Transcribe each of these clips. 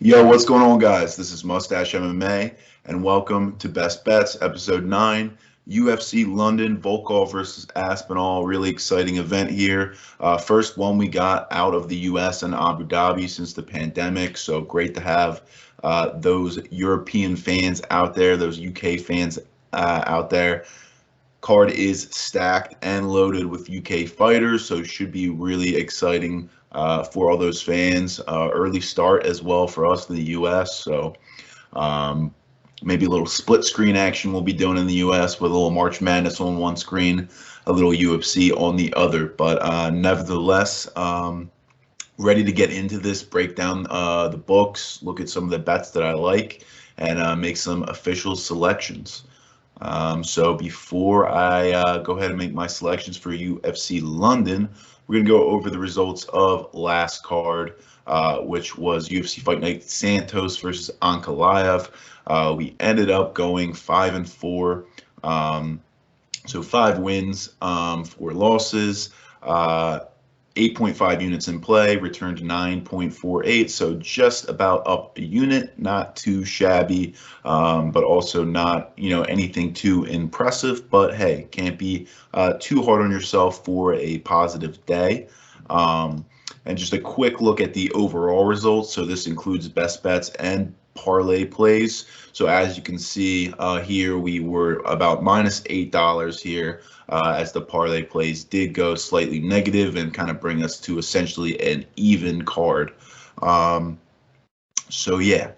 Yo, what's going on, guys? This is Mustache MMA, and welcome to Best Bets, Episode 9, UFC London, Volkov versus Aspinall. Really exciting event here. First one we got out of the US and Abu Dhabi since the pandemic, so great to have those European fans out there, those UK fans out there. Card is stacked and loaded with UK fighters, so should be really exciting for all those fans. Early start as well for us in the US, so maybe a little split screen action we'll be doing in the US with a little March Madness on one screen, a little UFC on the other. But nevertheless, ready to get into this, break down the books, look at some of the bets that I like, and make some official selections. So before I go ahead and make my selections for UFC London, we're going to go over the results of last card, which was UFC Fight Night Santos versus Ankalaev. We ended up going 5-4, so 5 wins, 4 losses. 8.5 units in play, returned 9.48, so just about up a unit, not too shabby, but also not, anything too impressive. But hey, can't be too hard on yourself for a positive day. And just a quick look at the overall results. So this includes best bets and parlay plays. So as you can see here, we were about minus $8 here, as the parlay plays did go slightly negative and kind of bring us to essentially an even card. So yeah,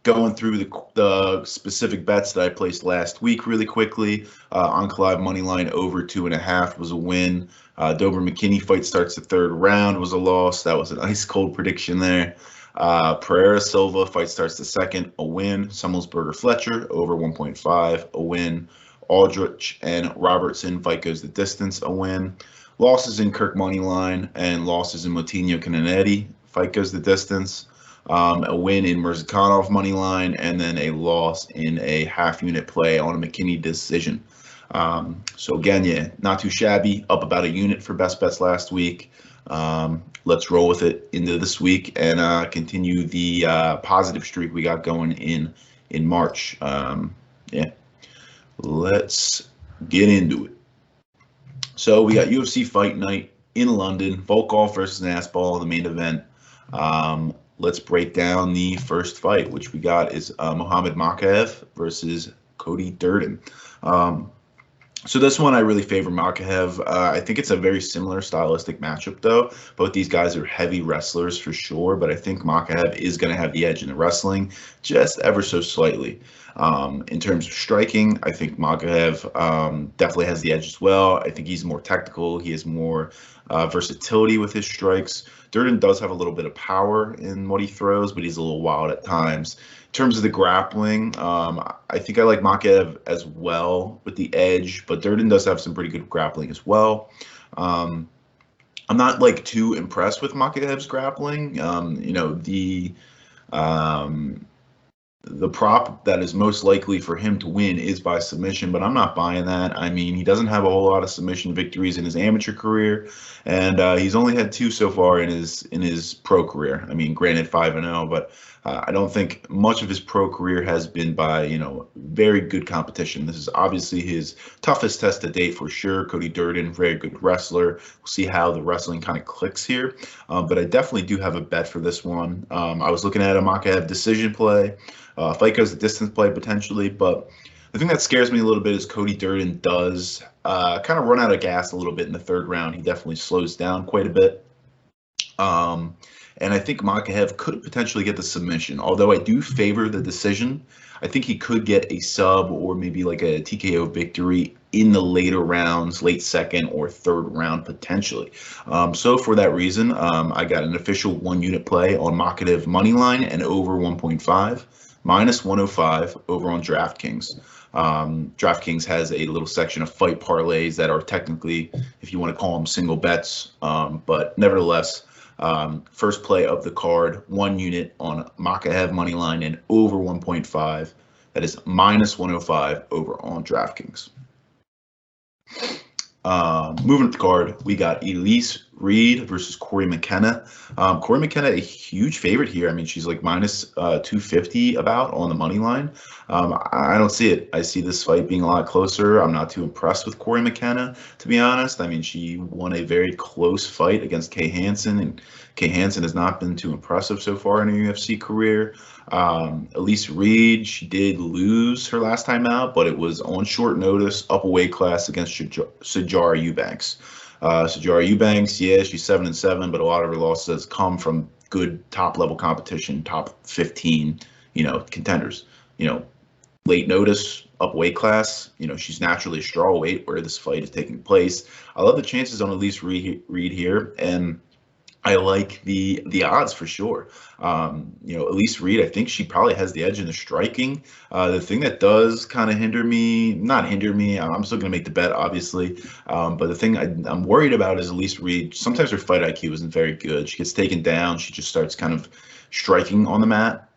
going through the specific bets that I placed last week really quickly. Ankalaev money line over 2.5 was a win. Dober McKinney fight starts the third round was a loss. That was an ice cold prediction there. Pereira Silva fight starts the second, a win. Summelsberger Fletcher over 1.5, a win. Aldrich and Robertson fight goes the distance, a win. Losses in Kirk money line and losses in Moutinho Cananetti fight goes the distance. A win in Mirzakhanov money line, and then a loss in a half unit play on a McKinney decision. So again, yeah, not too shabby, up about a unit for best bets last week. Let's roll with it into this week and continue the positive streak we got going in March. Yeah, let's get into it. So we got UFC Fight Night in London, Volkov versus Aspinall in the main event. Let's break down the first fight, which we got is Muhammad Mokaev versus Cody Druden. So this one I really favor Mokaev. I think it's a very similar stylistic matchup, though. Both these guys are heavy wrestlers for sure, but I think Mokaev is going to have the edge in the wrestling just ever so slightly. In terms of striking, I think Mokaev definitely has the edge as well. I think he's more technical. He has more versatility with his strikes. Druden does have a little bit of power in what he throws, but he's a little wild at times. In terms of the grappling, I think I like Mokaev as well with the edge, but Druden does have some pretty good grappling as well. I'm not too impressed with Mokaev's grappling. The prop that is most likely for him to win is by submission, but I'm not buying that. I mean, he doesn't have a whole lot of submission victories in his amateur career, and he's only had 2 so far in his pro career. I mean, granted 5-0, but I don't think much of his pro career has been by, very good competition. This is obviously his toughest test to date for sure. Cody Druden, very good wrestler. We'll see how the wrestling kind of clicks here, but I definitely do have a bet for this one. I was looking at a Mokaev decision play. Fight goes the distance play potentially, but the thing that scares me a little bit is Cody Druden does kind of run out of gas a little bit in the third round. He definitely slows down quite a bit. And I think Mokaev could potentially get the submission, although I do favor the decision. I think he could get a sub or maybe like a TKO victory in the later rounds, late second or third round potentially. So for that reason, I got an official 1 unit play on Mokaev money line and over 1.5. Minus 105 over on DraftKings. DraftKings has a little section of fight parlays that are technically, if you want to call them, single bets. But nevertheless, first play of the card, 1 unit on Mokaev money line and over 1.5. That is minus 105 over on DraftKings. Moving up the card, we got Elise Reed versus Cory McKenna. Cory McKenna, a huge favorite here. I mean, she's like minus 250 about on the money line. I don't see it. I see this fight being a lot closer. I'm not too impressed with Cory McKenna, to be honest. I mean, she won a very close fight against Kay Hansen, and Kay Hansen has not been too impressive so far in her UFC career. Elise Reed, she did lose her last time out, but it was on short notice, up a weight class against Sijara Eubanks. Sijara Eubanks, yeah, she's 7-7, but a lot of her losses come from good top-level competition, top 15, contenders. Late notice, up weight class. She's naturally a strawweight where this fight is taking place. I love the chances on Elise Reed here, and I like the odds for sure. Elise Reed, I think she probably has the edge in the striking. The thing that does kind of not hinder me, I'm still going to make the bet, obviously. But the thing I'm worried about is Elise Reed. Sometimes her fight IQ isn't very good. She gets taken down. She just starts kind of striking on the mat,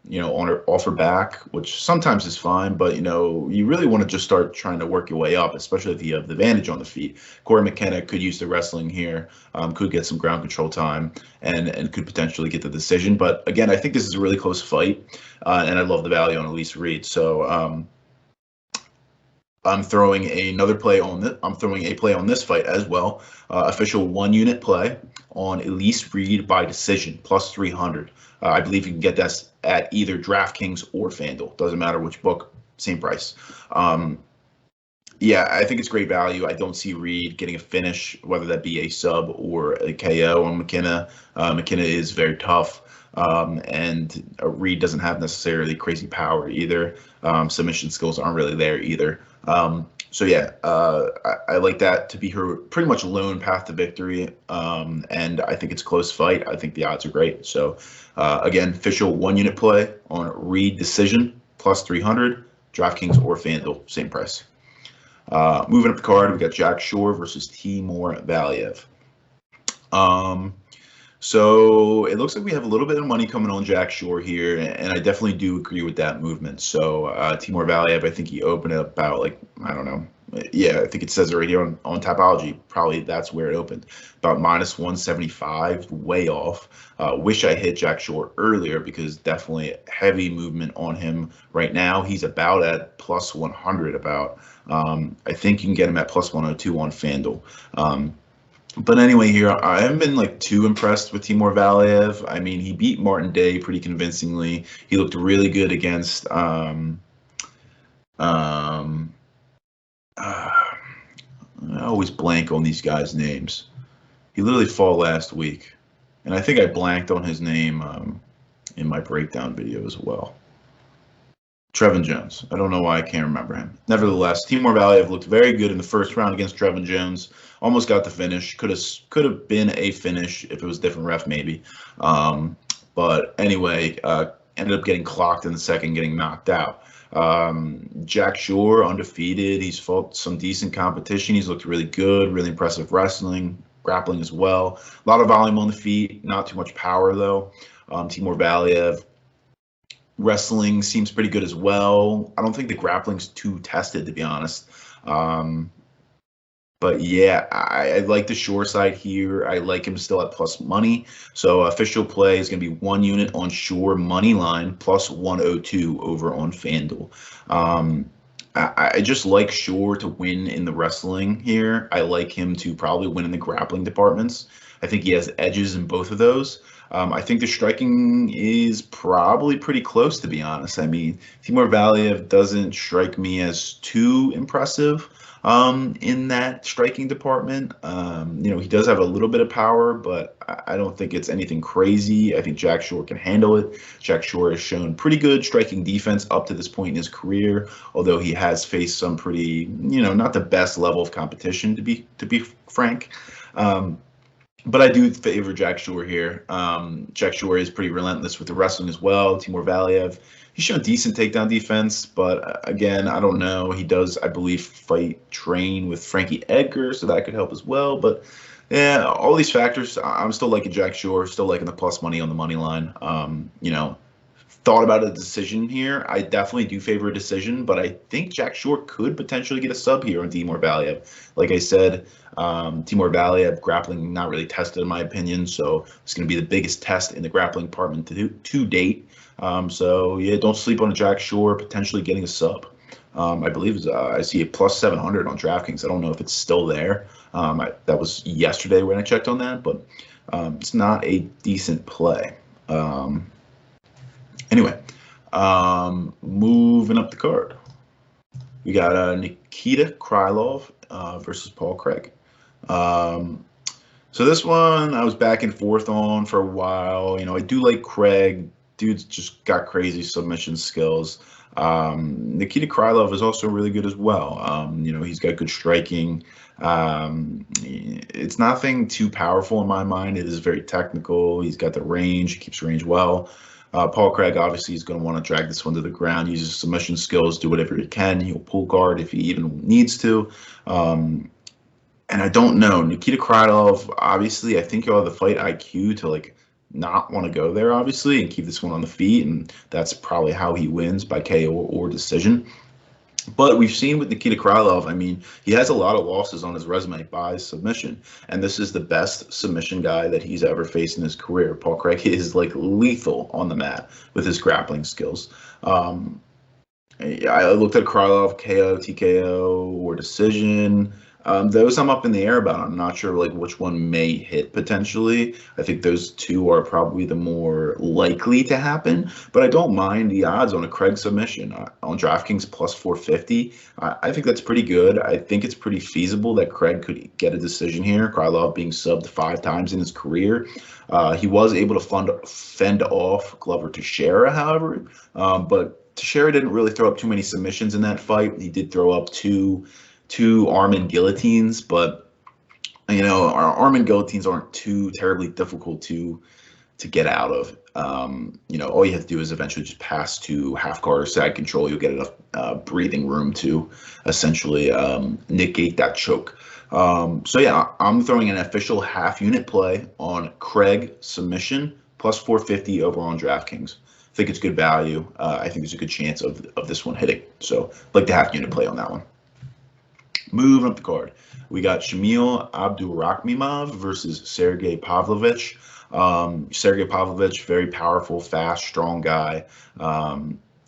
off her back, which sometimes is fine, but you really want to just start trying to work your way up, especially if you have the advantage on the feet. Cory McKenna could use the wrestling here, could get some ground control time, and could potentially get the decision. But again, I think this is a really close fight, and I love the value on Elise Reed. So I'm throwing another play on this. I'm throwing a play on this fight as well. Official 1-unit play on Elise Reed by decision, plus 300. I believe you can get that at either DraftKings or FanDuel. Doesn't matter which book, same price. Yeah, I think it's great value. I don't see Reed getting a finish, whether that be a sub or a KO on McKenna. McKenna is very tough, and Reed doesn't have necessarily crazy power either. Submission skills aren't really there either. So yeah, I like that to be her pretty much lone path to victory, and I think it's a close fight. I think the odds are great. So again, official 1-unit play on Reed decision, plus 300, DraftKings or FanDuel, same price. Moving up the card, we got Jack Shore versus Timur Valiev. So it looks like we have a little bit of money coming on Jack Shore here, and I definitely do agree with that movement. So Timur Valiev, I think he opened it about I don't know. Yeah, I think it says it right here on Tapology. Probably that's where it opened. About minus 175, way off. Wish I hit Jack Shore earlier because definitely heavy movement on him right now. He's about at plus 100 about. I think you can get him at plus 102 on FanDuel. But anyway, here, I haven't been too impressed with Timur Valiev. I mean, he beat Martin Day pretty convincingly. He looked really good against I always blank on these guys' names. He literally fought last week, and I think I blanked on his name in my breakdown video as well. Trevin Jones. I don't know why I can't remember him. Nevertheless, Timur Valiev looked very good in the first round against Trevin Jones. Almost got the finish. Could have been a finish if it was a different ref, maybe. But anyway, ended up getting clocked in the second, getting knocked out. Jack Shore, undefeated. He's fought some decent competition. He's looked really good, really impressive wrestling, grappling as well. A lot of volume on the feet, not too much power though. Timur Valiev, wrestling seems pretty good as well. I don't think the grappling's too tested, to be honest. But yeah, I like the Shore side here. I like him still at plus money. So official play is going to be 1-unit on Shore money line, plus 102 over on FanDuel. I just like Shore to win in the wrestling here. I like him to probably win in the grappling departments. I think he has edges in both of those. I think the striking is probably pretty close, to be honest. I mean, Timur Valiev doesn't strike me as too impressive in that striking department. He does have a little bit of power, but I don't think it's anything crazy. I think Jack Shore can handle it. Jack Shore has shown pretty good striking defense up to this point in his career, although he has faced some pretty, not the best level of competition, to be frank. But I do favor Jack Shore here. Jack Shore is pretty relentless with the wrestling as well. Timur Valiev, he's shown decent takedown defense, but again, I don't know. He does, I believe, train with Frankie Edgar, so that could help as well. But yeah, all these factors, I'm still liking Jack Shore, still liking the plus money on the money line. thought about a decision here. I definitely do favor a decision, but I think Jack Shore could potentially get a sub here on Timur Valiev. Like I said, Timur Valiev grappling not really tested in my opinion, so it's going to be the biggest test in the grappling department to date. So yeah, don't sleep on a Jack Shore potentially getting a sub. I believe I see a plus 700 on DraftKings. I don't know if it's still there. That was yesterday when I checked on that, but it's not a decent play. Anyway, moving up the card, we got Nikita Krylov versus Paul Craig. So this one I was back and forth on for a while. I do like Craig. Dude's just got crazy submission skills. Nikita Krylov is also really good as well. He's got good striking. It's nothing too powerful in my mind. It is very technical. He's got the range. He keeps range well. Paul Craig obviously is going to want to drag this one to the ground, use his submission skills, do whatever he can. He'll pull guard if he even needs to. And I don't know. Nikita Krylov, obviously, I think he'll have the fight IQ to not want to go there, obviously, and keep this one on the feet. And that's probably how he wins, by KO or decision. But we've seen with Nikita Krylov, he has a lot of losses on his resume by submission. And this is the best submission guy that he's ever faced in his career. Paul Craig is lethal on the mat with his grappling skills. I looked at Krylov, KO, TKO, or decision. Those I'm up in the air about. I'm not sure which one may hit potentially. I think those two are probably the more likely to happen, but I don't mind the odds on a Craig submission on DraftKings plus 450. I think that's pretty good. I think it's pretty feasible that Craig could get a decision here. Krylov being subbed 5 times in his career. He was able to fend off Glover Teixeira, however, but Teixeira didn't really throw up too many submissions in that fight. He did throw up two arm and guillotines, but our arm and guillotines aren't too terribly difficult to get out of. All you have to do is eventually just pass to half guard or side control. You'll get enough breathing room to essentially negate that choke. So yeah, I'm throwing an official half unit play on Craig submission plus 450 over on DraftKings. I think it's good value. I think there's a good chance of this one hitting. So like the half unit play on that one. Moving up the card, we got Shamil Abdurakhimov versus Sergei Pavlovich. Sergei Pavlovich, very powerful, fast, strong guy. A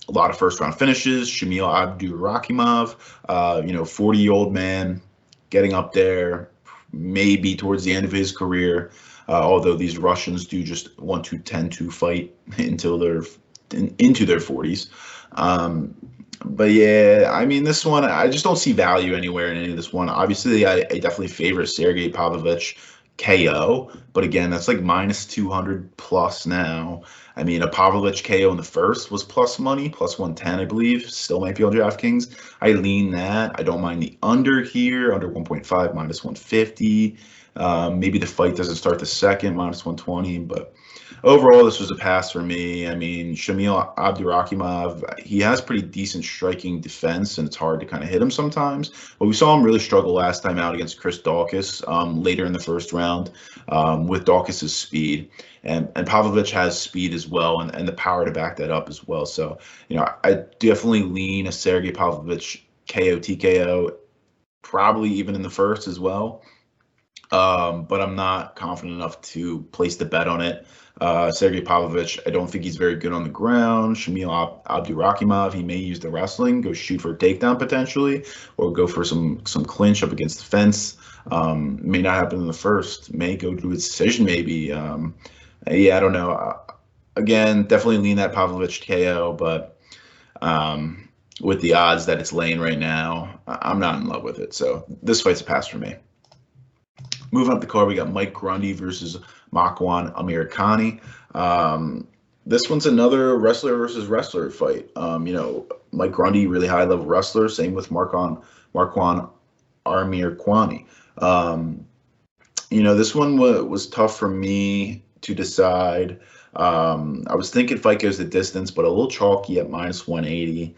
lot of first-round finishes. Shamil Abdurakhimov, 40-year-old man, getting up there, maybe towards the end of his career. Although these Russians do just want to tend to fight until they're into their 40s. But yeah, this one, I just don't see value anywhere in any of this one. Obviously, I definitely favor Sergei Pavlovich KO, but again, that's minus 200 plus now. A Pavlovich KO in the first was plus money, plus 110, I believe. Still might be on DraftKings. I lean that. I don't mind the under here, under 1.5, minus 150. Maybe the fight doesn't start the second, minus 120, but overall, this was a pass for me. Shamil Abdurakhimov, he has pretty decent striking defense, and it's hard to kind of hit him sometimes. But we saw him really struggle last time out against Chris Daukaus later in the first round with Daukaus' speed. And Pavlovich has speed as well and the power to back that up as well. So, I definitely lean a Sergei Pavlovich KO, TKO, probably even in the first as well. But I'm not confident enough to place the bet on it. Sergei Pavlovich, I don't think he's very good on the ground. Shamil Abdurakhimov, he may use the wrestling, go shoot for a takedown potentially, or go for some clinch up against the fence. May not happen in the first. May go to a decision maybe. I don't know. Again, definitely lean that Pavlovich KO, but with the odds that it's laying right now, I'm not in love with it. So this fight's a pass for me. Moving up the card, we got Mike Grundy versus Makwan Amirkhani. This one's another wrestler versus wrestler fight. Mike Grundy, really high-level wrestler. Same with Makwan Amirkhani. This one was tough for me to decide. I was thinking fight goes the distance, but a little chalky at -180.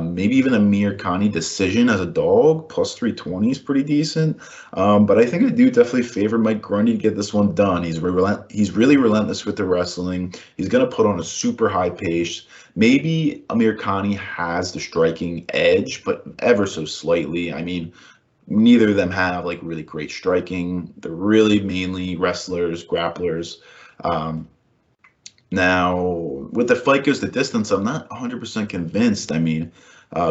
Maybe even a Amirkhani decision as a dog, +320 is pretty decent. But I think I do definitely favor Mike Grundy to get this one done. He's really relentless with the wrestling. He's going to put on a super high pace. Maybe Amirkhani has the striking edge, but ever so slightly. I mean, neither of them have like really great striking. They're really mainly wrestlers, grapplers. Now, with the fight goes the distance, I'm not 100% convinced. I mean,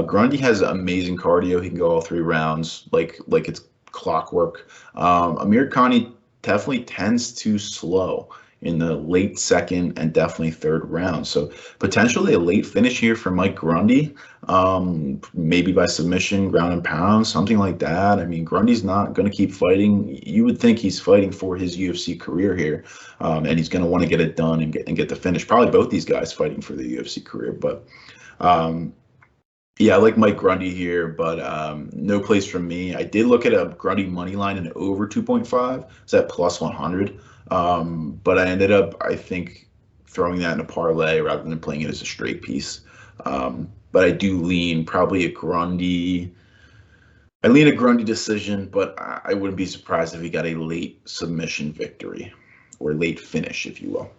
Grundy has amazing cardio. He can go all 3 rounds like it's clockwork. Amirkhani definitely tends to slow in the late second and definitely third round. So potentially a late finish here for Mike Grundy, maybe by submission, ground and pound, something like that. I mean, Grundy's not going to keep fighting. You would think he's fighting for his UFC career here, and he's going to want to get it done and get the finish. Probably both these guys fighting for the UFC career, but yeah, I like Mike Grundy here, but no place from me. I did look at a Grundy money line and over 2.5. It's at +100. But I ended up, I think, throwing that in a parlay rather than playing it as a straight piece. But I do lean probably a Grundy. I lean a Grundy decision, but I wouldn't be surprised if he got a late submission victory or late finish, if you will.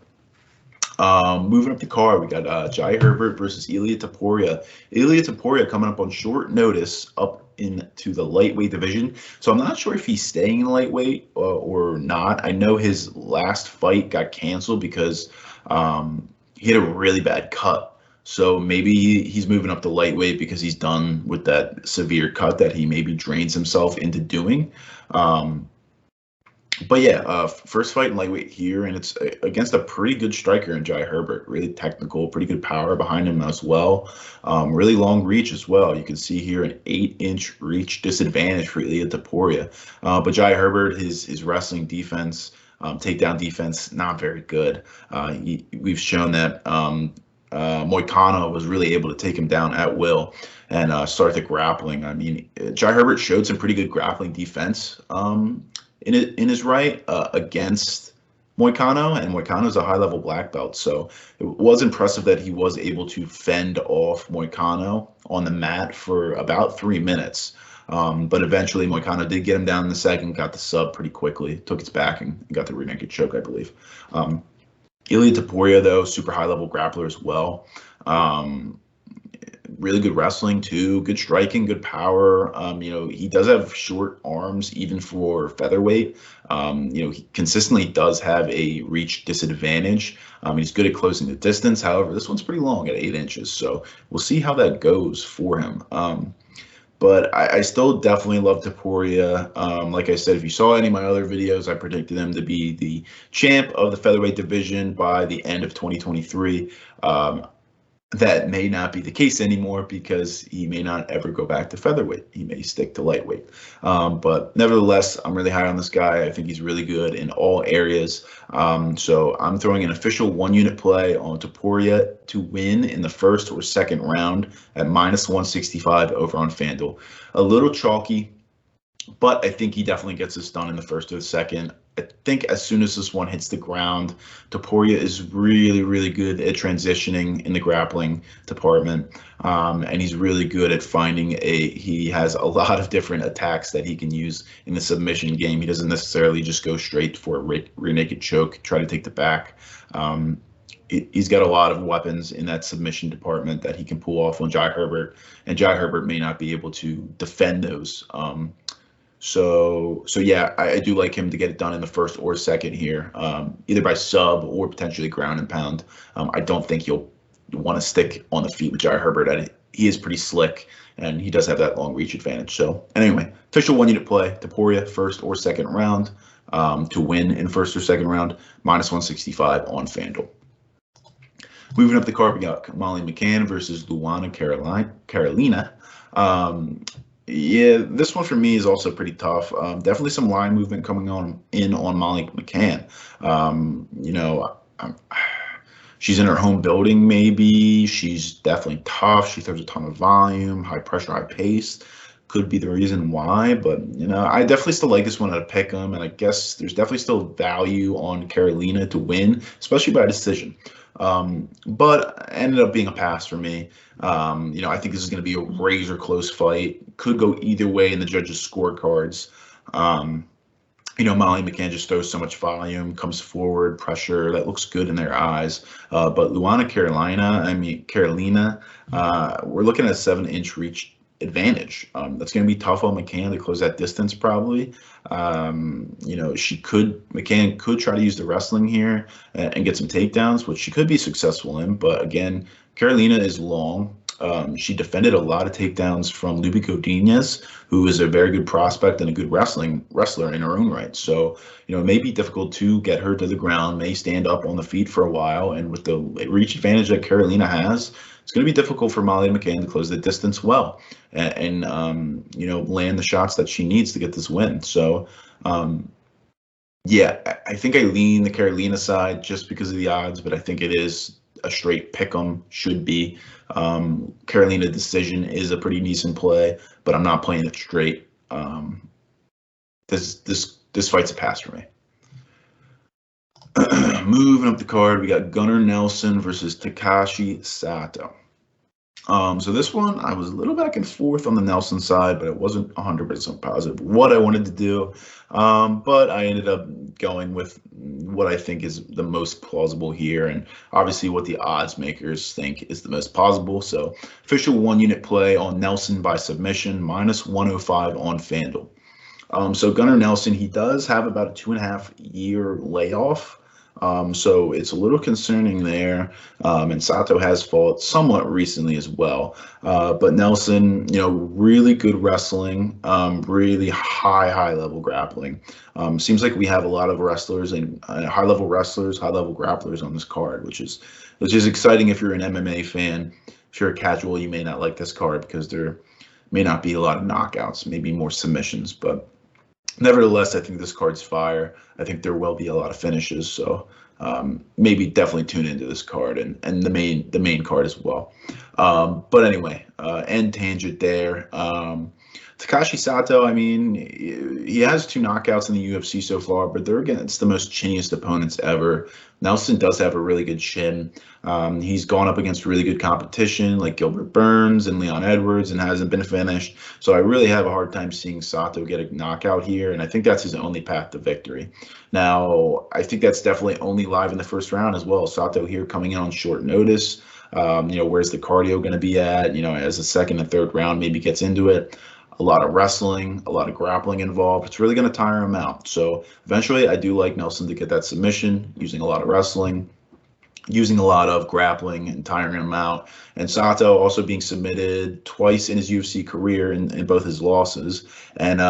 Moving up the card, we got Jai Herbert versus Ilia Topuria. Ilia Topuria coming up on short notice up into the lightweight division. So I'm not sure if he's staying in lightweight or not. I know his last fight got canceled because he had a really bad cut. So maybe he's moving up to lightweight because he's done with that severe cut that he maybe drains himself into doing. But yeah, first fight in lightweight here, and it's against a pretty good striker in Jai Herbert. Really technical, pretty good power behind him as well. Really long reach as well. You can see here an 8-inch reach disadvantage for Ilia Topuria. But Jai Herbert, his wrestling defense, takedown defense, not very good. We've shown that Mokaev was really able to take him down at will and start the grappling. I mean, Jai Herbert showed some pretty good grappling defense in his right against Mokaev, and Mokaev is a high-level black belt, so it was impressive that he was able to fend off Mokaev on the mat for about 3 minutes. But eventually Mokaev did get him down in the second, got the sub pretty quickly, took its back, and got the rear naked choke, I believe. Ilia Topuria, though, super high-level grappler as well. Really good wrestling too, good striking, good power. He does have short arms even for featherweight. He consistently does have a reach disadvantage. He's good at closing the distance. However, this one's pretty long at 8 inches, so we'll see how that goes for him. But I still definitely love Topuria. Like I said, if you saw any of my other videos, I predicted him to be the champ of the featherweight division by the end of 2023. That may not be the case anymore because he may not ever go back to featherweight. He may stick to lightweight. But nevertheless, I'm really high on this guy. I think he's really good in all areas. So I'm throwing an official 1-unit play on Topuria to win in the first or second round at -165 over on FanDuel. A little chalky, but I think he definitely gets this done in the first or the second. I think as soon as this one hits the ground, Topuria is really, really good at transitioning in the grappling department. And he's really good at finding he has a lot of different attacks that he can use in the submission game. He doesn't necessarily just go straight for a rear naked choke, try to take the back. He's got a lot of weapons in that submission department that he can pull off on Jai Herbert, and Jai Herbert may not be able to defend those. So yeah, I do like him to get it done in the first or second here, either by sub or potentially ground and pound. I don't think you'll want to stick on the feet with Jai Herbert. He is pretty slick, and he does have that long reach advantage. So anyway, official 1-unit play, Topuria first or second round to win in first or second round, -165 on FanDuel. Moving up the card, we got Molly McCann versus Luana Carolina. Yeah, this one for me is also pretty tough. Definitely some line movement coming on Molly McCann. She's in her home building, maybe. She's definitely tough. She throws a ton of volume, high pressure, high pace. could be the reason why. But, I definitely still like this one at a pick 'em, and I guess there's definitely still value on Karolina to win, especially by decision. But ended up being a pass for me. I think this is going to be a razor close fight. Could go either way in the judges' scorecards. Molly McCann just throws so much volume, comes forward, pressure, that looks good in their eyes. But Karolina, we're looking at a 7-inch reach advantage. That's going to be tough on McCann to close that distance probably. McCann could try to use the wrestling here and get some takedowns, which she could be successful in. But again, Karolina is long. She defended a lot of takedowns from Luby Godinez, who is a very good prospect and a good wrestler in her own right. So, it may be difficult to get her to the ground, may stand up on the feet for a while. And with the reach advantage that Karolina has, it's going to be difficult for Molly McCann to close the distance well and land the shots that she needs to get this win. So, I think I lean the Karolina side just because of the odds, but I think it is a straight pick 'em, should be. Karolina decision is a pretty decent play, but I'm not playing it straight. This fight's a pass for me. Moving up the card, we got Gunnar Nelson versus Takashi Sato. So this one, I was a little back and forth on the Nelson side, but it wasn't 100% positive what I wanted to do. But I ended up going with what I think is the most plausible here, and obviously what the odds makers think is the most plausible. So official 1-unit play on Nelson by submission, -105 on FanDuel. So Gunnar Nelson, he does have about a 2.5-year layoff. So it's a little concerning there. And Sato has fought somewhat recently as well. But Nelson, really good wrestling, really high level grappling. Seems like we have a lot of wrestlers and high level grapplers on this card, which is exciting if you're an MMA fan. If you're a casual, you may not like this card because there may not be a lot of knockouts, maybe more submissions, but nevertheless, I think this card's fire. I think there will be a lot of finishes, so maybe definitely tune into this card and the main card as well. But anyway, end tangent there. Takashi Sato, I mean, he has 2 knockouts in the UFC so far, but they're against the most chiniest opponents ever. Nelson does have a really good chin. He's gone up against really good competition like Gilbert Burns and Leon Edwards and hasn't been finished. So I really have a hard time seeing Sato get a knockout here, and I think that's his only path to victory. Now, I think that's definitely only live in the first round as well. Sato here coming in on short notice. Where's the cardio going to be at? As the second and third round maybe gets into it. A lot of wrestling, a lot of grappling involved. It's really going to tire him out. So eventually I do like Nelson to get that submission, using a lot of wrestling, using a lot of grappling and tiring him out. And Sato also being submitted twice in his UFC career in both his losses. And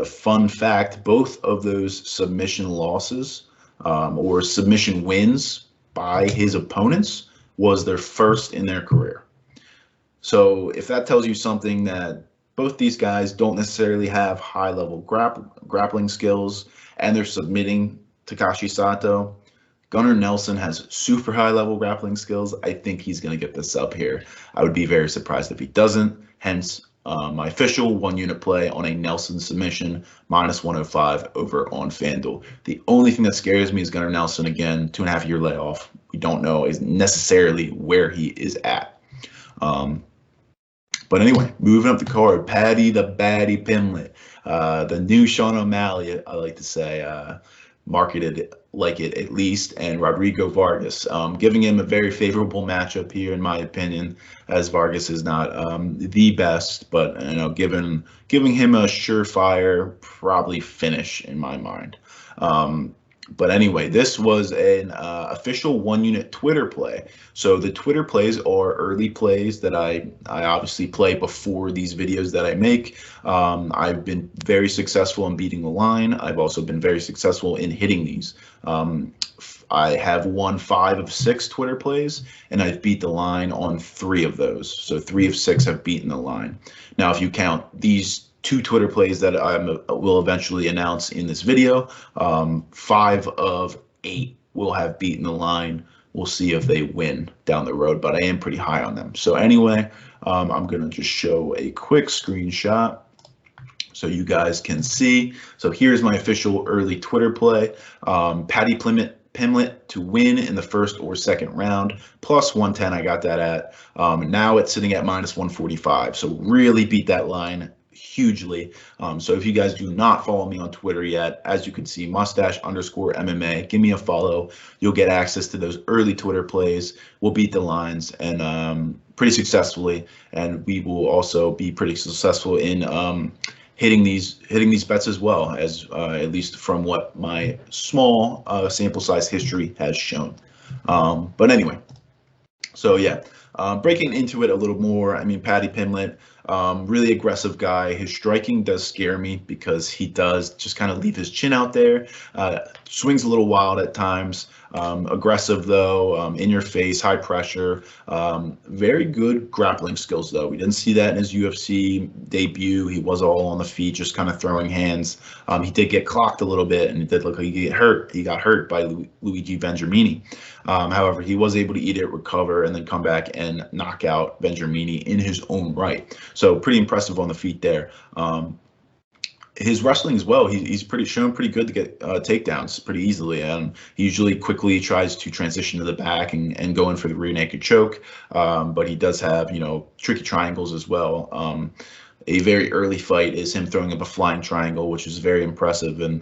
fun fact, both of those submission losses or submission wins by his opponents was their first in their career. So if that tells you something, that both these guys don't necessarily have high-level grappling skills, and they're submitting Takashi Sato. Gunnar Nelson has super high-level grappling skills. I think he's going to get this up here. I would be very surprised if he doesn't. Hence, my official 1-unit play on a Nelson submission, -105 over on FanDuel. The only thing that scares me is Gunnar Nelson, again, 2.5-year layoff. We don't know is necessarily where he is at. But anyway, moving up the card, Paddy the Baddie Pimblett, the new Sean O'Malley, I like to say, marketed like it at least, and Rodrigo Vargas, giving him a very favorable matchup here, in my opinion, as Vargas is not the best, but giving him a surefire probably finish in my mind. But anyway, this was an official 1-unit Twitter play. So the Twitter plays are early plays that I obviously play before these videos that I make. I've been very successful in beating the line. I've also been very successful in hitting these. I have won 5 of 6 Twitter plays, and I've beat the line on 3 of those. So 3 of 6 have beaten the line. Now, if you count these 2 Twitter plays that I will eventually announce in this video, 5 of 8 will have beaten the line. We'll see if they win down the road, but I am pretty high on them. So anyway, I'm going to just show a quick screenshot so you guys can see. So here's my official early Twitter play. Paddy Pimblett to win in the first or second round, plus 110. I got that at. Now it's sitting at minus 145. So really beat that line hugely. So if you guys do not follow me on Twitter yet, as you can see, mustache_MMA, give me a follow. You'll get access to those early Twitter plays. We'll beat the lines and pretty successfully, and we will also be pretty successful in hitting these bets as well, as at least from what my small sample size history has shown. But anyway, so yeah, breaking into it a little more. I mean, Paddy Pimblett, really aggressive guy. His striking does scare me because he does just kind of leave his chin out there. Swings a little wild at times. Aggressive though, in your face, high pressure. Very good grappling skills though. We didn't see that in his UFC debut. He was all on the feet, just kind of throwing hands. He did get clocked a little bit, and it did look like he got hurt by Luigi Vendramini. However, he was able to eat it, recover, and then come back and knock out Vendramini in his own right. So pretty impressive on the feet there. His wrestling as well, he's shown pretty good to get takedowns pretty easily. He usually quickly tries to transition to the back and go in for the rear naked choke, but he does have, tricky triangles as well. A very early fight is him throwing up a flying triangle, which is very impressive and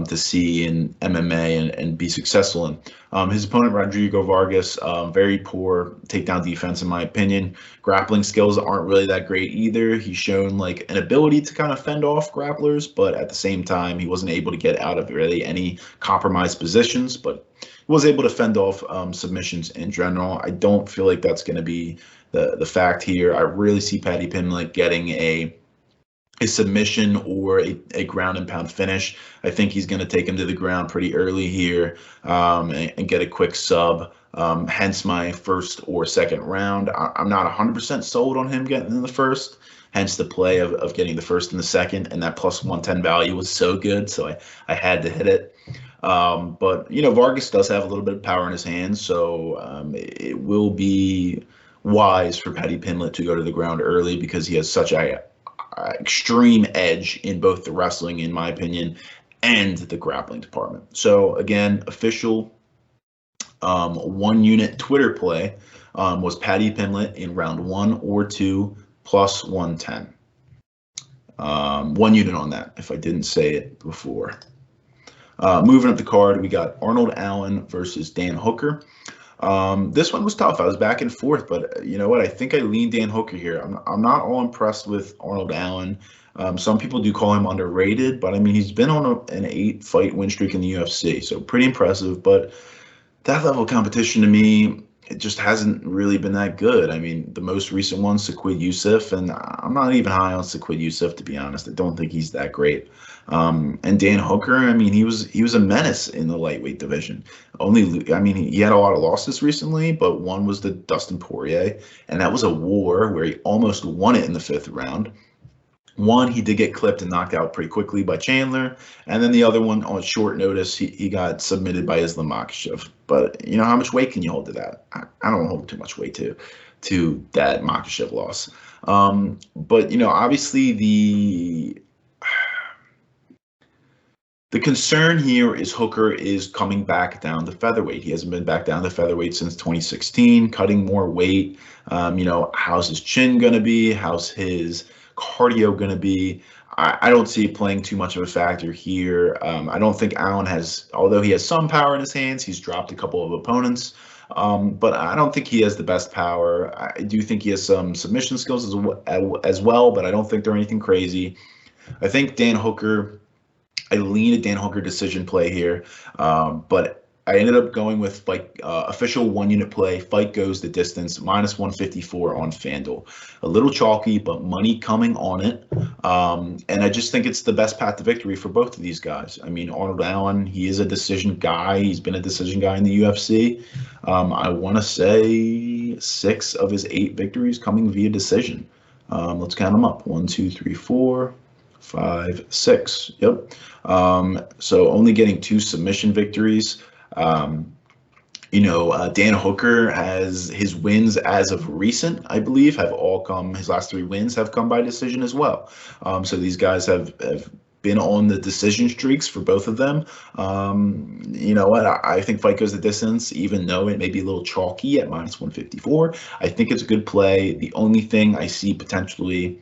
to see in MMA and be successful in. His opponent, Rodrigo Vargas, very poor takedown defense, in my opinion. Grappling skills aren't really that great either. He's shown like an ability to kind of fend off grapplers, but at the same time, he wasn't able to get out of really any compromised positions, but he was able to fend off submissions in general. I don't feel like that's going to be the fact here. I really see Paddy Pimblett getting a submission or a ground and pound finish. I think he's going to take him to the ground pretty early here and get a quick sub. Hence my first or second round. I'm not 100% sold on him getting in the first. Hence the play of getting the first and the second, and that plus 110 value was so good, so I had to hit it. But Vargas does have a little bit of power in his hands, so it will be wise for Paddy Pimblett to go to the ground early because he has such a extreme edge in both the wrestling, in my opinion, and the grappling department. So again, official 1 unit Twitter play was Paddy Pimblett in round 1 or 2 plus 110. 1 unit on that, if I didn't say it before. Moving up the card, we got Arnold Allen versus Dan Hooker. This one was tough. I was back and forth, but you know what? I think I lean Dan Hooker here. I'm not all impressed with Arnold Allen. Some people do call him underrated, but I mean, he's been on an 8-fight win streak in the UFC, so pretty impressive. But that level of competition to me, it just hasn't really been that good. I mean, the most recent one, Saqib Youssef, and I'm not even high on Saqib Youssef, to be honest. I don't think he's that great. And Dan Hooker, I mean, he was a menace in the lightweight division. He had a lot of losses recently, but one was the Dustin Poirier, and that was a war where he almost won it in the 5th round. One, he did get clipped and knocked out pretty quickly by Chandler, and then the other one, on short notice, he got submitted by Islam Makhachev. But how much weight can you hold to that? I don't hold too much weight to that Makhachev loss. But obviously the concern here is Hooker is coming back down to featherweight. He hasn't been back down to featherweight since 2016, cutting more weight. How's his chin going to be? How's his cardio going to be? I don't see it playing too much of a factor here. I don't think Allen although he has some power in his hands, he's dropped a couple of opponents. But I don't think he has the best power. I do think he has some submission skills as well, but I don't think they're anything crazy. I think Dan Hooker, I lean a Dan Hooker decision play here, but I ended up going with official 1 unit play. Fight goes the distance, minus 154 on FanDuel. A little chalky, but money coming on it. And I just think it's the best path to victory for both of these guys. I mean, Arnold Allen, he is a decision guy. He's been a decision guy in the UFC. I want to say 6 of his 8 victories coming via decision. Let's count them up. 1, 2, 3, 4, 5, 6. Yep. So only getting 2 submission victories. Dan Hooker has his wins as of recent, I believe, have all come. His last 3 wins have come by decision as well. So these guys have been on the decision streaks for both of them. You know what? I think fight goes the distance, even though it may be a little chalky at -154. I think it's a good play. The only thing I see potentially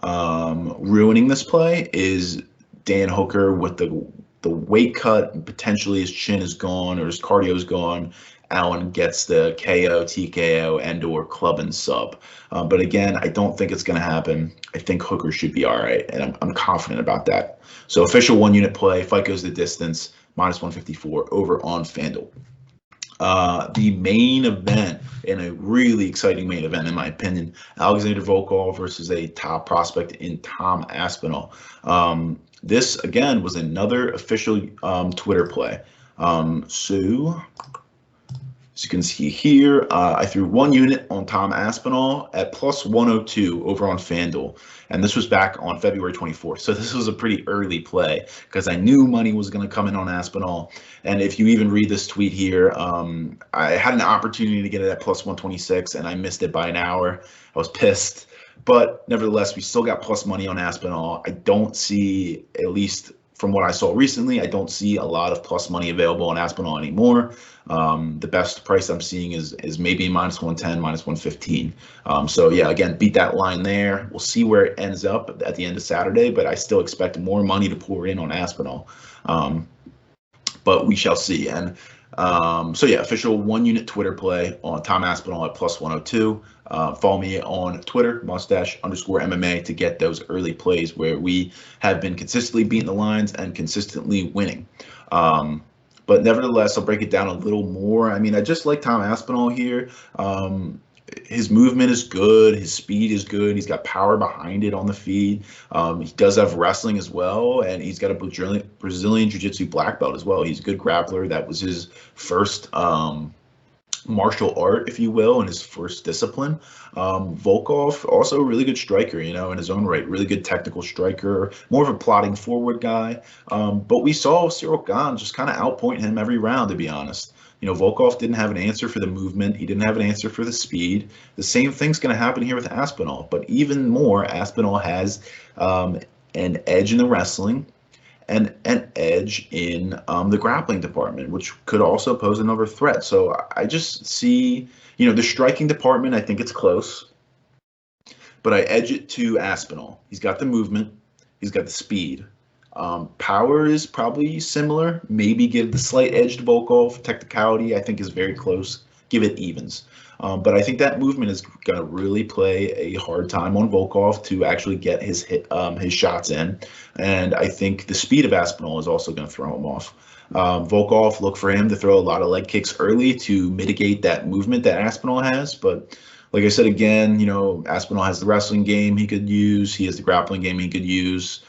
ruining this play is Dan Hooker with the weight cut. Potentially his chin is gone or his cardio is gone. Allen gets the KO, TKO, and/or club and sub. But again, I don't think it's going to happen. I think Hooker should be all right, and I'm confident about that. So official 1-unit play, fight goes the distance, -154 over on FanDuel. The main event, and a really exciting main event in my opinion, Alexander Volkov versus a top prospect in Tom Aspinall. This, again, was another official Twitter play. So as you can see here, I threw 1 unit on Tom Aspinall at +102 over on FanDuel. And this was back on February 24th. So this was a pretty early play because I knew money was going to come in on Aspinall. And if you even read this tweet here, I had an opportunity to get it at +126 and I missed it by an hour. I was pissed. But nevertheless, we still got plus money on Aspinall. I don't see, at least from what I saw recently, I don't see a lot of plus money available on Aspinall anymore. The best price I'm seeing is maybe -110, -115. So yeah, again, beat that line there. We'll see where it ends up at the end of Saturday, but I still expect more money to pour in on Aspinall. But we shall see. And so yeah, official 1-unit Twitter play on Tom Aspinall at +102. Follow me on Twitter, mustache_MMA, to get those early plays where we have been consistently beating the lines and consistently winning. But nevertheless, I'll break it down a little more. I mean, I just like Tom Aspinall here. His movement is good. His speed is good. He's got power behind it on the feet. He does have wrestling as well, and he's got a Brazilian Jiu-Jitsu black belt as well. He's a good grappler. That was his first martial art, if you will, and his first discipline. Volkov, also a really good striker, in his own right. Really good technical striker, more of a plotting forward guy. But we saw Cyril Gane just kind of outpoint him every round, to be honest. Volkov didn't have an answer for the movement. He didn't have an answer for the speed. The same thing's going to happen here with Aspinall. But even more, Aspinall has an edge in the wrestling and an edge in the grappling department, which could also pose another threat. So I just see, the striking department, I think it's close. But I edge it to Aspinall. He's got the movement. He's got the speed. Power is probably similar. Maybe give the slight edge to Volkov. Technicality, I think, is very close. Give it evens. But I think that movement is going to really play a hard time on Volkov to actually get his shots in. And I think the speed of Aspinall is also going to throw him off. Volkov, look for him to throw a lot of leg kicks early to mitigate that movement that Aspinall has. But like I said, again, Aspinall has the wrestling game he could use. He has the grappling game he could use.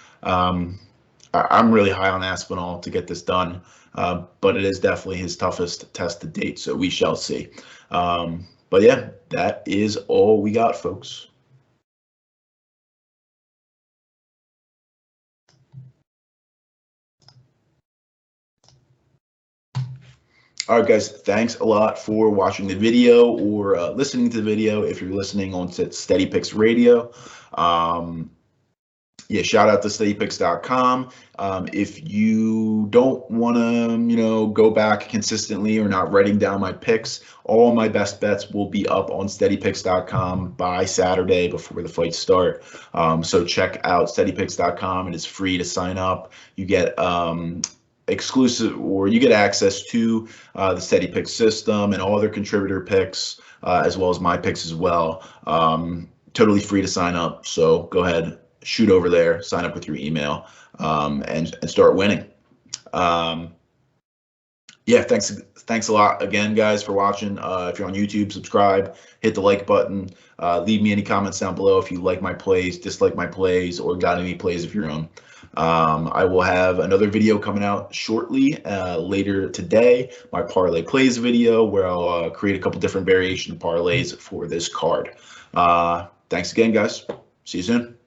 I'm really high on Aspinall to get this done, but it is definitely his toughest test to date, so we shall see. But yeah, that is all we got, folks. All right, guys, thanks a lot for watching the video or listening to the video if you're listening on Steady Picks Radio. Yeah, shout out to steadypicks.com. If you don't want to, go back consistently or not writing down my picks, all my best bets will be up on steadypicks.com by Saturday before the fights start. So check out steadypicks.com. It is free to sign up. You get exclusive, or you get access to the Steady Picks system and all other contributor picks, as well as my picks as well. Totally free to sign up. So go ahead, shoot over there, sign up with your email, and start winning. Yeah, thanks a lot again, guys, for watching. If you're on YouTube, subscribe, hit the like button, leave me any comments down below if you like my plays, dislike my plays, or got any plays of your own. I will have another video coming out shortly, later today, my parlay plays video, where I'll create a couple different variation parlays for this card. Thanks again, guys. See you soon.